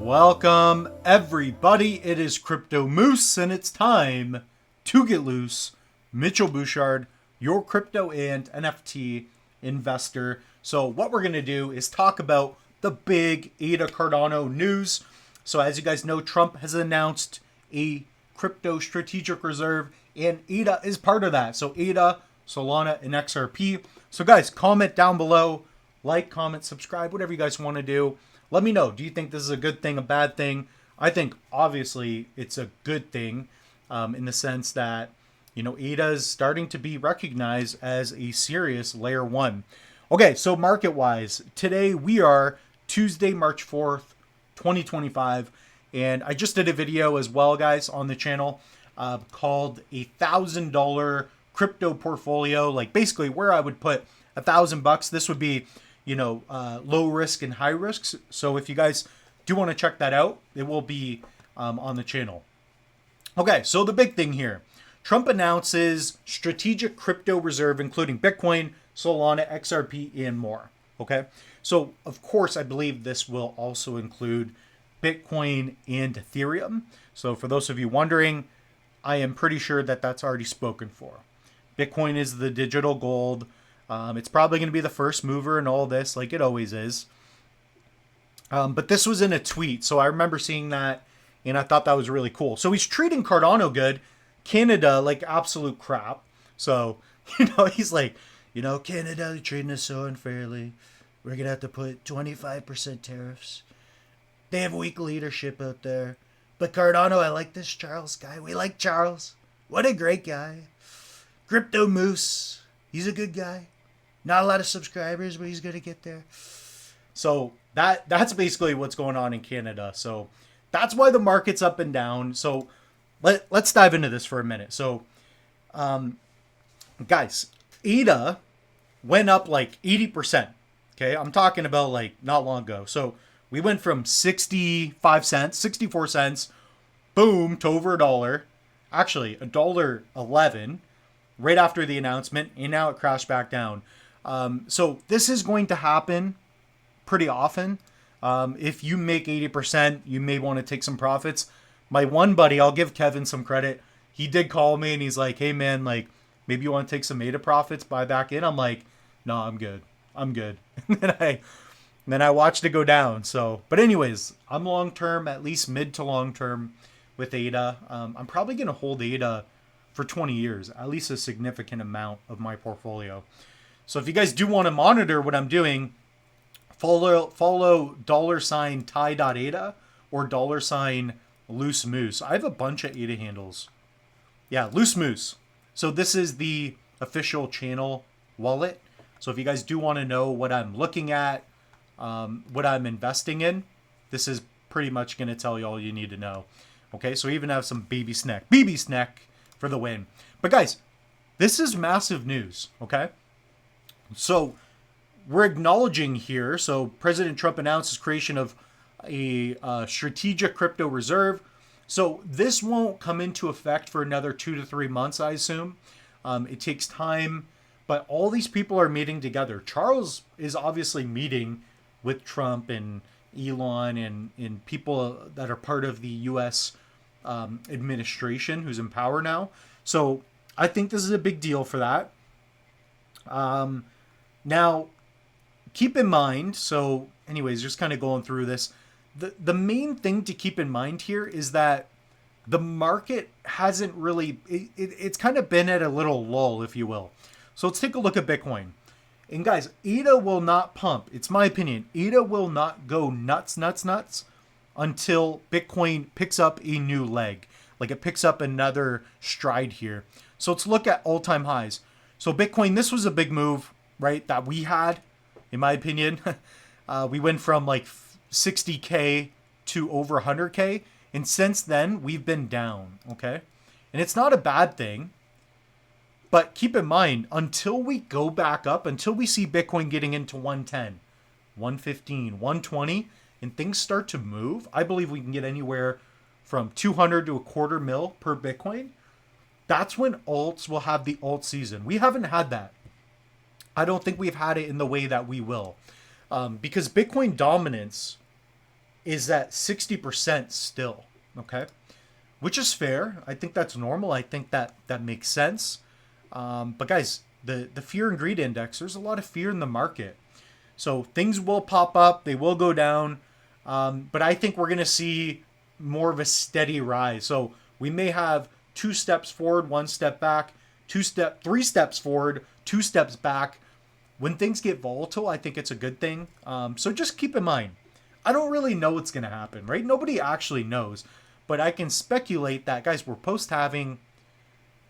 Welcome, everybody. It is Crypto Moose, and it's time to get loose. Mitchell Bouchard, your crypto and NFT investor. So what we're going to do is talk about the big ADA Cardano news. So as you guys know, Trump has announced a crypto strategic reserve, and ADA is part of that. So ADA, Solana, and XRP. So guys, comment down below, like, comment, subscribe, whatever you guys want to do. Let me know. Do you think this is a good thing, a bad thing? I think obviously it's a good thing in the sense that, you know, ADA is starting to be recognized as a serious layer one. Okay, so market wise, today we are Tuesday, March 4th, 2025. And I just did a video as well, guys, on the channel called $1,000 crypto portfolio. Like basically where I would put $1,000. This would be, you know, low risk and high risks. So if you guys do want to check that out, it will be on the channel. Okay, so the big thing here, Trump announces strategic crypto reserve, including Bitcoin, Solana, XRP, and more. Okay, so of course, I believe this will also include Bitcoin and Ethereum. So for those of you wondering, I am pretty sure that that's already spoken for. Bitcoin is the digital gold. It's probably going to be the first mover in all this, like it always is. But this was in a tweet, so I remember seeing that, and I thought that was really cool. So he's treating Cardano good, Canada like absolute crap. So, you know, he's like, you know, Canada, they're treating us so unfairly. We're going to have to put 25% tariffs. They have weak leadership out there. But Cardano, I like this Charles guy. We like Charles. What a great guy. Crypto Moose. He's a good guy. Not a lot of subscribers, but he's going to get there. So that's basically what's going on in Canada. So that's why the market's up and down. So let's dive into this for a minute. So, guys, ADA went up like 80%. Okay, I'm talking about like not long ago. So we went from 65 cents, 64 cents, boom, to over $1. Actually, $1.11 right after the announcement, and now it crashed back down. So this is going to happen pretty often. If you make 80%, you may want to take some profits. My one buddy, I'll give Kevin some credit. He did call me and he's like, hey man, like maybe you want to take some ADA profits, buy back in. I'm like, no, I'm good. And then I watched it go down. So, but anyways, I'm long-term, at least mid to long-term with ADA. I'm probably going to hold ADA for 20 years, at least a significant amount of my portfolio. So if you guys do want to monitor what I'm doing, follow $Thai.ADA or $Loose Moose. I have a bunch of ADA handles. Yeah, Loose Moose. So this is the official channel wallet. So if you guys do want to know what I'm looking at, what I'm investing in, this is pretty much going to tell you all you need to know. Okay, so I even have some baby snack for the win. But guys, this is massive news, okay? So we're acknowledging here, so President Trump announced his creation of a strategic crypto reserve. So this won't come into effect for another 2 to 3 months, I assume. It takes time, but all these people are meeting together. Charles is obviously meeting with Trump and Elon and people that are part of the U.S. Administration who's in power now. So I think this is a big deal for that. Now, keep in mind, so anyways, just kind of going through this, the main thing to keep in mind here is that the market hasn't really, it's kind of been at a little lull, if you will. So let's take a look at Bitcoin. And guys, ADA will not pump. It's my opinion. ADA will not go nuts until Bitcoin picks up a new leg. Like it picks up another stride here. So let's look at all-time highs. So Bitcoin, this was a big move, right, that we had, in my opinion. We went from like 60K to over 100K. And since then, we've been down, okay? And it's not a bad thing. But keep in mind, until we go back up, until we see Bitcoin getting into 110, 115, 120, and things start to move, I believe we can get anywhere from 200 to a quarter mil per Bitcoin. That's when alts will have the alt season. We haven't had that. I don't think we've had it in the way that we will. Because Bitcoin dominance is at 60% still. Okay, which is fair. I think that's normal. I think that makes sense. But guys, the fear and greed index, there's a lot of fear in the market. So things will pop up, they will go down, but I think we're going to see more of a steady rise. So we may have 2 steps forward, 1 step back, 3 steps forward, 2 steps back. When things get volatile, I think it's a good thing. So just keep in mind, I don't really know what's going to happen, right? Nobody actually knows, but I can speculate that, guys, we're post-halving.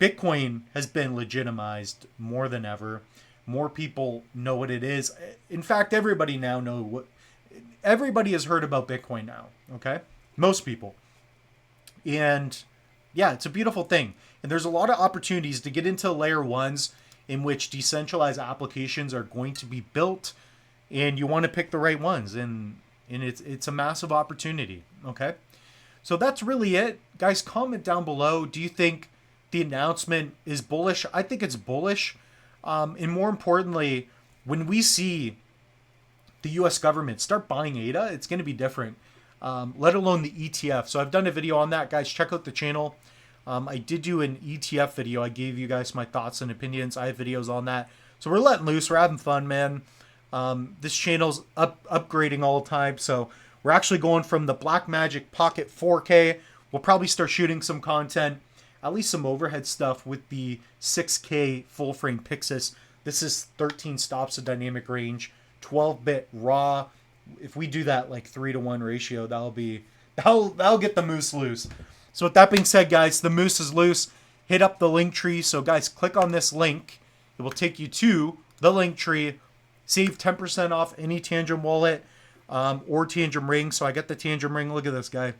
Bitcoin has been legitimized more than ever. More people know what it is. In fact, everybody now know what. Everybody has heard about Bitcoin now. Okay, most people, and yeah, it's a beautiful thing. And there's a lot of opportunities to get into layer ones in which decentralized applications are going to be built, and you want to pick the right ones. And it's a massive opportunity. Okay, so that's really it, guys. Comment down below. Do you think the announcement is bullish? I think it's bullish. And more importantly, when we see the U.S. government start buying ADA, it's going to be different, let alone the ETF. So I've done a video on that, guys. Check out the channel. I did do an ETF video. I gave you guys my thoughts and opinions. I have videos on that. So we're letting loose. We're having fun, man. This channel's upgrading all the time. So we're actually going from the Blackmagic Pocket 4K. We'll probably start shooting some content, at least some overhead stuff with the 6K full frame Pixis. This is 13 stops of dynamic range, 12-bit raw. If we do that like 3-to-1 ratio, that'll get the moose loose. So with that being said, guys, the moose is loose. Hit up the link tree. So guys, click on this link. It will take you to the link tree. Save 10% off any Tangem wallet or Tangem ring. So I got the Tangem ring. Look at this guy.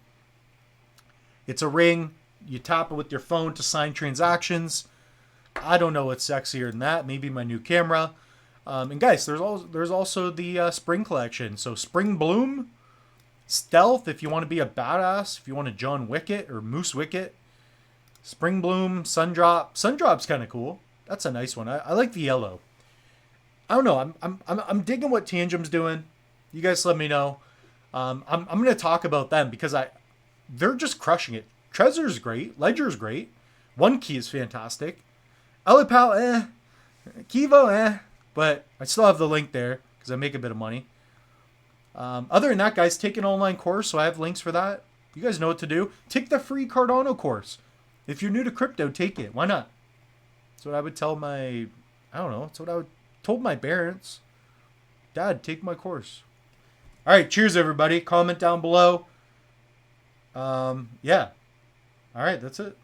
It's a ring. You tap it with your phone to sign transactions. I don't know what's sexier than that. Maybe my new camera. And guys, there's also the Spring collection. So Spring Bloom, Stealth, if you want to be a badass, if you want to John Wick it or Moose Wick it. Spring Bloom, Sundrop. Sundrop's kind of cool. That's a nice one. I like the yellow. I don't know. I'm digging what Tangem's doing. You guys let me know. I'm gonna talk about them because they're just crushing it. Trezor's great. Ledger's great. One Key is fantastic. Elipal, Kivo, but I still have the link there because I make a bit of money. Other than that, guys, take an online course, so I have links for that. You guys know what to do. Take the free Cardano course. If you're new to crypto, take it. Why not? That's what I would tell I don't know. That's what I would told my parents. Dad, take my course. All right, cheers, everybody. Comment down below. Yeah. All right, that's it.